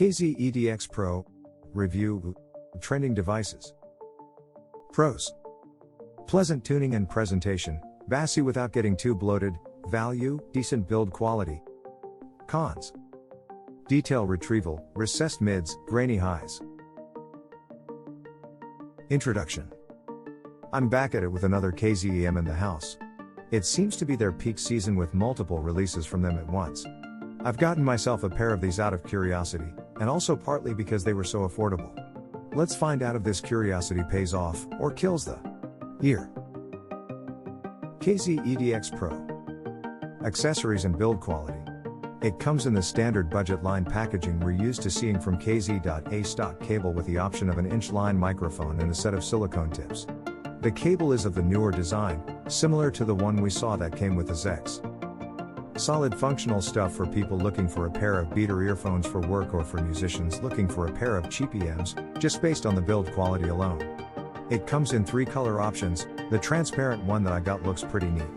KZ EDX PRO. Review. Trending devices. Pros. Pleasant tuning and presentation, bassy without getting too bloated, value, decent build quality. Cons. Detail retrieval, recessed mids, grainy highs. Introduction. I'm back at it with another KZ EM in the house. It seems to be their peak season with multiple releases from them at once. I've gotten myself a pair of these out of curiosity, and also partly because they were so affordable. Let's find out if this curiosity pays off, or kills the ear. KZ EDX PRO. Accessories and build quality. It comes in the standard budget line packaging we're used to seeing from KZ. A stock cable with the option of an inch line microphone and a set of silicone tips. The cable is of the newer design, similar to the one we saw that came with the ZEX. Solid functional stuff for people looking for a pair of beater earphones for work or for musicians looking for a pair of cheap EMs, just based on the build quality alone. It comes in 3 color options. The transparent one that I got looks pretty neat.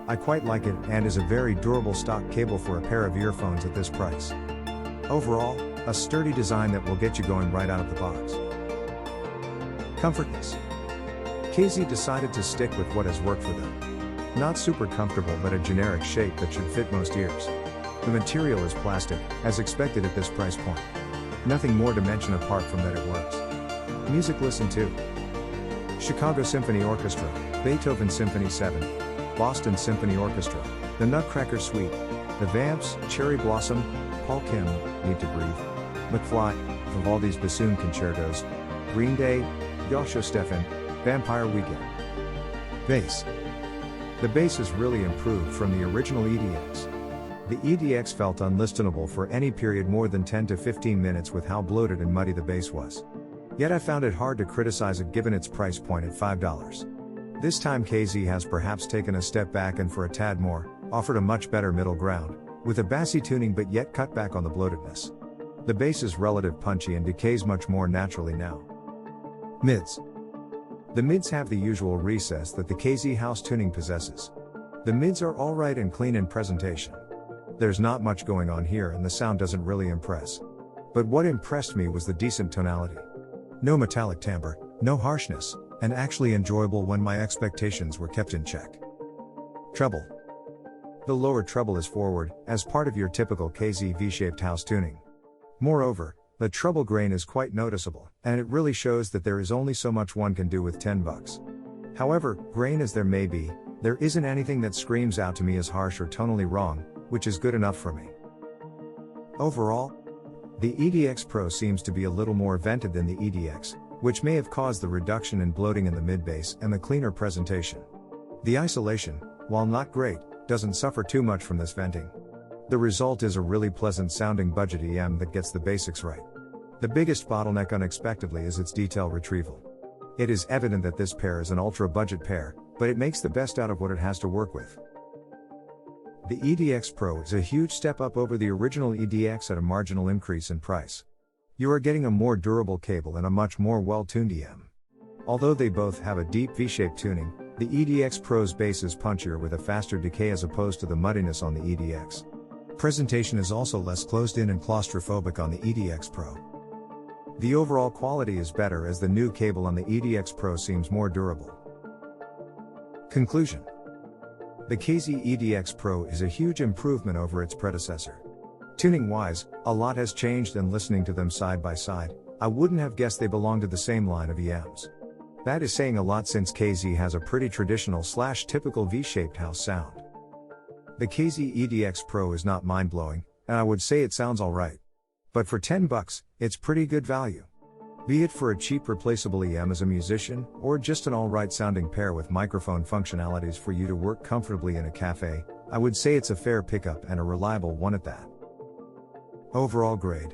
I quite like it and is a very durable stock cable for a pair of earphones at this price. Overall, a sturdy design that will get you going right out of the box. Comfortness. KZ decided to stick with what has worked for them. Not super comfortable but a generic shape that should fit most ears. The material is plastic, as expected at this price point. Nothing more to mention apart from that it works. Music listen to. Chicago Symphony Orchestra, Beethoven Symphony 7, Boston Symphony Orchestra, The Nutcracker Suite, The Vamps, Cherry Blossom, Paul Kim, Need to Breathe, McFly, Vivaldi's Bassoon Concertos, Green Day, Joshua Stefan, Vampire Weekend. Bass. The bass is really improved from the original EDX. The EDX felt unlistenable for any period more than 10 to 15 minutes with how bloated and muddy the bass was. Yet I found it hard to criticize it given its price point at $5. This time KZ has perhaps taken a step back and for a tad more, offered a much better middle ground, with a bassy tuning but yet cut back on the bloatedness. The bass is relative punchy and decays much more naturally now. Mids. The mids have the usual recess that the KZ house tuning possesses. The mids are alright and clean in presentation. There's not much going on here and the sound doesn't really impress. But what impressed me was the decent tonality. No metallic timbre, no harshness, and actually enjoyable when my expectations were kept in check. Treble. The lower treble is forward, as part of your typical KZ V-shaped house tuning. Moreover, the treble grain is quite noticeable, and it really shows that there is only so much one can do with $10. However, grain as there may be, there isn't anything that screams out to me as harsh or tonally wrong, which is good enough for me. Overall, the EDX Pro seems to be a little more vented than the EDX, which may have caused the reduction in bloating in the mid-bass and the cleaner presentation. The isolation, while not great, doesn't suffer too much from this venting. The result is a really pleasant sounding budget EM that gets the basics right. The biggest bottleneck unexpectedly is its detail retrieval. It is evident that this pair is an ultra budget pair, but it makes the best out of what it has to work with. The EDX Pro is a huge step up over the original EDX at a marginal increase in price. You are getting a more durable cable and a much more well-tuned EM. Although they both have a deep V-shaped tuning, the EDX Pro's bass is punchier with a faster decay as opposed to the muddiness on the EDX. Presentation is also less closed-in and claustrophobic on the EDX Pro. The overall quality is better as the new cable on the EDX Pro seems more durable. Conclusion. The KZ EDX Pro is a huge improvement over its predecessor. Tuning-wise, a lot has changed and listening to them side by side, I wouldn't have guessed they belonged to the same line of EMs. That is saying a lot since KZ has a pretty traditional / typical V-shaped house sound. The KZ EDX Pro is not mind-blowing, and I would say it sounds alright. But for $10, it's pretty good value. Be it for a cheap replaceable EM as a musician, or just an alright sounding pair with microphone functionalities for you to work comfortably in a cafe, I would say it's a fair pickup and a reliable one at that. Overall grade.